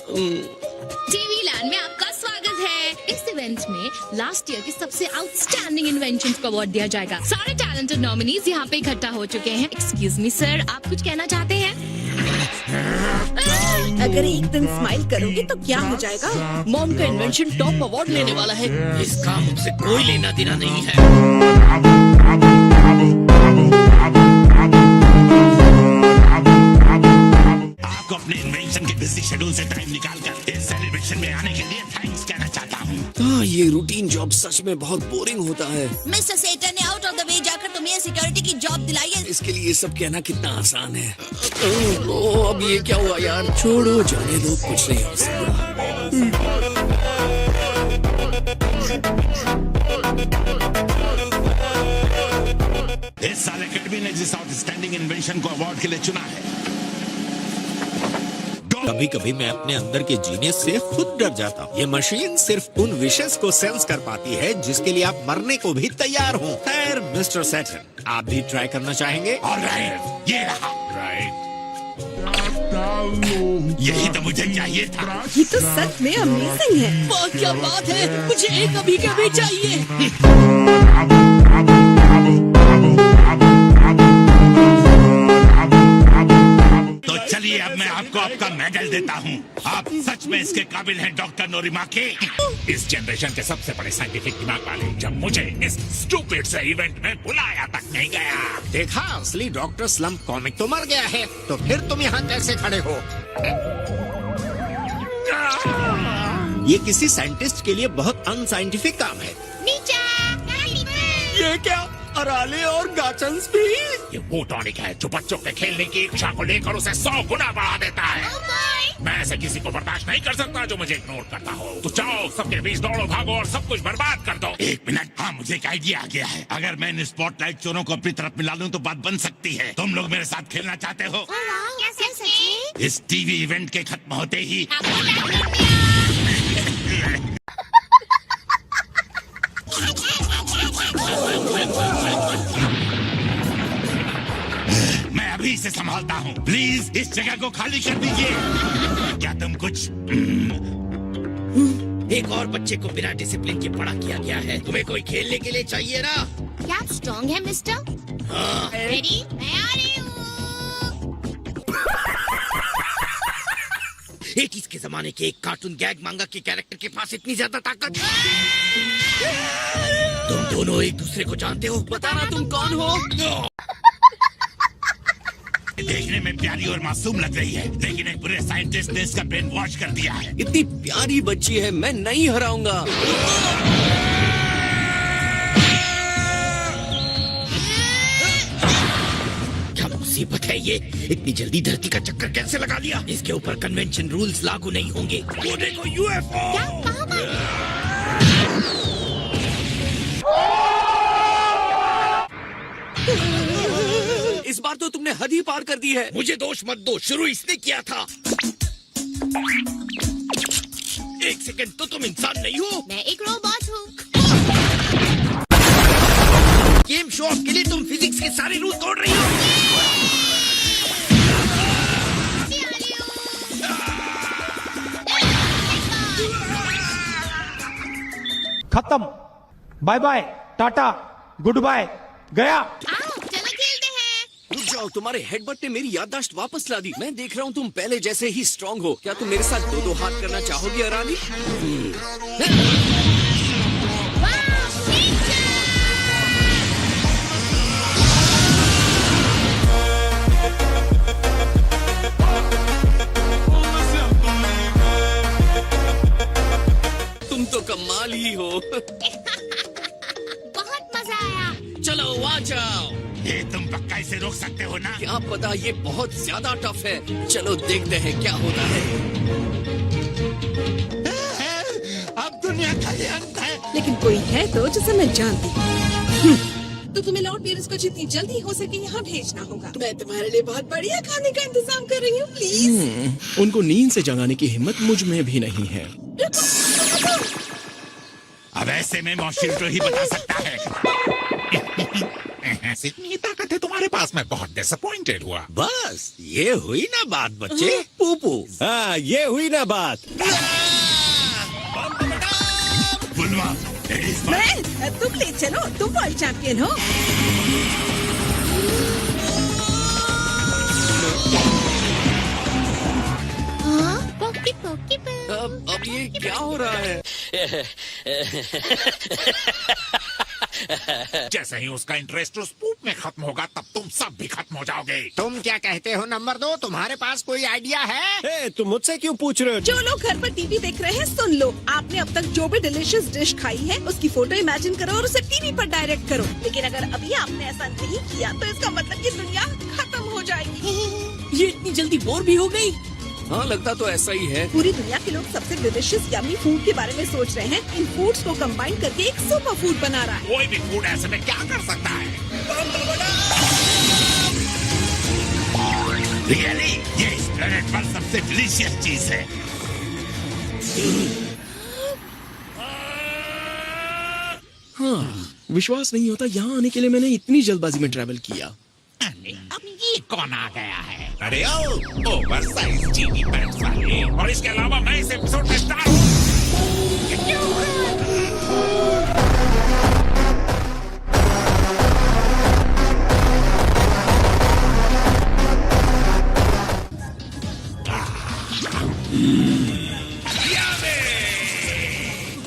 TV land में आपका स्वागत है। इस इवेंट में लास्ट ईयर के सबसे आउटस्टैंडिंग इन्वेंशंस को अवार्ड दिया जाएगा। सारे टैलेंटेड नॉमिनीज यहाँ पे इकट्ठा हो चुके हैं। एक्सक्यूज मी सर, आप कुछ कहना चाहते हैं? अगर एक दिन स्माइल करोगे तो क्या हो जाएगा? मॉम का इन्वेंशन टॉप अवार्ड लेने वाला है। इसका मुझसे कोई लेना देना नहीं है। आपको अपने इन्वेंशन के बिजी शेड्यूल से टाइम निकालकर इस सेलिब्रेशन में आने के लिए थैंक्स कहना चाहता हूँ। ये रूटीन जॉब सच में बहुत बोरिंग होता है। मिस्टर सेटन ने आउट ऑफ द वे जाकर तुम्हें सिक्योरिटी की जॉब दिलाई है। इसके लिए ये सब कहना कितना आसान है। अब ये क्या हुआ यार? छोड़ो, जाने दो, कुछ नहीं हो सकता। इस साल एकेडमी ने जिस आउटस्टैंडिंग इन्वेंशन को अवार्ड के लिए चुना है, कभी कभी मैं अपने अंदर के जीनियस से खुद डर जाता हूँ। ये मशीन सिर्फ उन विशेष को सेंस कर पाती है जिसके लिए आप मरने को भी तैयार हो। खैर मिस्टर सेटन, आप भी ट्राई करना चाहेंगे? ऑलराइट, ये रहा। यही तो मुझे चाहिए था। ये तो सच में अमेजिंग है। वाह क्या बात है, मुझे एक अभी के भी चाहिए। तो चलिए अब मैं आपको आपका मेडल देता हूँ। आप सच में इसके काबिल हैं डॉक्टर नोरिमाकी। इस जनरेशन के सबसे बड़े साइंटिफिक दिमाग वाले जब मुझे इस स्टूपिड से इवेंट में बुलाया तक नहीं गया। देखा, असली डॉक्टर स्लम्प कॉमिक तो मर गया है, तो फिर तुम यहाँ कैसे खड़े हो? ये किसी साइंटिस्ट के लिए बहुत अनसाइंटिफिक काम है। ये क्या, अराले और गाचन्स भी? ये वो टॉनिक है जो बच्चों के खेलने की इच्छा को लेकर उसे 100 गुना बढ़ा देता है। मैं ऐसे किसी को बर्दाश्त नहीं कर सकता जो मुझे इग्नोर करता हो। तो जाओ, सबके बीच दौड़ो भागो और सब कुछ बर्बाद कर दो। एक मिनट, हाँ मुझे एक आइडिया आ गया है। अगर मैं इन स्पॉटलाइट चोरों को अपनी तरफ मिला लूं तो बात बन सकती है। तुम लोग मेरे साथ खेलना चाहते हो? इस टीवी इवेंट के खत्म होते ही मैं अभी इसे संभालता हूँ। प्लीज इस जगह को खाली कर दीजिए। क्या तुम कुछ एक और बच्चे को बिना डिसिप्लिन के बड़ा किया गया है। तुम्हें कोई खेलने के लिए चाहिए ना? क्या आप स्ट्रॉन्ग है मिस्टर? हाँ। रेडी? मैं आ रही हूँ। 80s के जमाने के एक कार्टून गैग मांगा के कैरेक्टर के पास इतनी ज्यादा ताकत। तुम दोनों एक दूसरे को जानते हो? बताना तुम कौन हो? देखने में प्यारी और मासूम लग रही है, लेकिन एक बुरे साइंटिस्ट ने इसका ब्रेन वॉश कर दिया है। इतनी प्यारी बच्ची है, मैं नहीं हराऊंगा। क्या मुसीबत है ये? इतनी जल्दी धरती का चक्कर कैसे लगा लिया? इसके ऊपर कन्वेंशन रूल्स लागू नहीं होंगे। वो देखो यूएफओ। क्या कहा? इस बार तो तुमने हद ही पार कर दी है। मुझे दोष मत दो, शुरू इसने किया था। एक सेकंड, तो तुम इंसान नहीं हो? मैं एक रोबोट हूँ। गेम शो ऑफ के लिए तुम फिजिक्स के सारे रूल तोड़ रही हो। खत्म, bye bye, tata, good bye, गया। आओ चलो खेलते हैं। रुक जाओ, तुम्हारे हेडबट ने मेरी याददाश्त वापस ला दी। मैं देख रहा हूँ तुम पहले जैसे ही स्ट्रांग हो। क्या तुम मेरे साथ दो हाथ करना चाहोगी अरानी? तुम तो कमाल ही हो। बहुत मजा आया। चलो आ जाओ। ये तुम पक्का इसे रोक सकते हो ना? क्या पता, ये बहुत ज्यादा टफ है। चलो देखते हैं क्या होता है। अब दुनिया का ये अंत है। लेकिन कोई है तो जिसे मैं जानती हूँ। तो तुम्हें लॉर्ड पेरिस को जितनी जल्दी हो सके यहाँ भेजना होगा। मैं तुम्हारे लिए बहुत बढ़िया खाने का इंतजाम कर रही हूँ, प्लीज। उनको नींद से जगाने की हिम्मत मुझ में भी नहीं है। अब ऐसे में मॉशिल्टो ही बता सकता है। इतनी ताकत है तुम्हारे पास, मैं बहुत डिसअपॉइंटेड हुआ। बस ये हुई ना बात बच्चे। पूपू। हाँ ये हुई ना बात। बुलवा, ladies first। मैं तुम ले चलो, तुम वर्ल्ड चैंपियन हो। पोकी पोकी अब ये क्या हो रहा है? जैसे ही उसका इंटरेस्ट उस पूप में खत्म होगा, तब तुम सब भी खत्म हो जाओगे। तुम क्या कहते हो नंबर 2? तुम्हारे पास कोई आइडिया है? ए, तुम मुझसे क्यों पूछ रहे हो? जो लोग घर पर टीवी देख रहे हैं सुन लो, आपने अब तक जो भी डिलीशियस डिश खाई है उसकी फोटो इमेजिन करो और उसे टीवी पर डायरेक्ट करो। लेकिन अगर अभी आपने ऐसा नहीं किया तो इसका मतलब कि दुनिया खत्म हो जाएगी। ये इतनी जल्दी बोर भी हो गई? हाँ, लगता तो ऐसा ही है। पूरी दुनिया के लोग सबसे डिलीशियस यम्मी फूड के बारे में सोच रहे हैं। इन फूड्स को कंबाइन करके एक सुपर फूड बना रहा है। कोई भी फूड ऐसे में क्या कर सकता है? रियली, ये इस प्लेनेट पर सबसे डिलीशियस चीज है। विश्वास नहीं होता, यहाँ आने के लिए मैंने इतनी जल्दबाजी में ट्रैवल किया। अब ये कौन आ गया है? अरे ओ ओवरसाइज चीनी पैंट्स वाले। और इसके अलावा मैं इस एपिसोड में स्टार हूँ।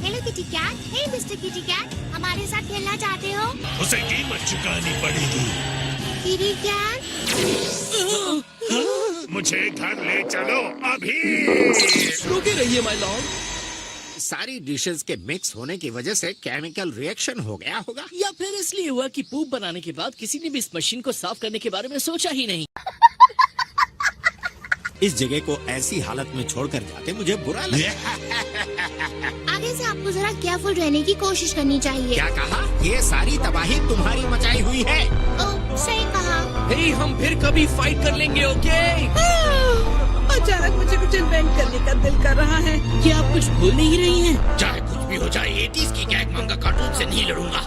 Hello kitty cat. Hey mister kitty cat, हमारे साथ खेलना चाहते हो? उसे कीमत चुकानी पड़ेगी। किटी कैट, मुझे घर ले चलो अभी। रुके रहिए माय लॉर्ड। सारी डिशेस के मिक्स होने की वजह से केमिकल रिएक्शन हो गया होगा। या फिर इसलिए हुआ कि पूप बनाने के बाद किसी ने भी इस मशीन को साफ करने के बारे में सोचा ही नहीं। इस जगह को ऐसी हालत में छोड़कर जाते मुझे बुरा लगा। आगे से आपको जरा केयरफुल रहने की कोशिश करनी चाहिए। क्या कहा? ये सारी तबाही तुम्हारी मचाई हुई है। सही कहा। हे, हम फिर कभी फाइट कर लेंगे, ओके? अचानक मुझे कुछ इन्वेंट करने का दिल कर रहा है। क्या आप कुछ भूल नहीं रही हैं? चाहे कुछ भी हो जाए, 80s की गैग मंगा कार्टून से नहीं लड़ूंगा।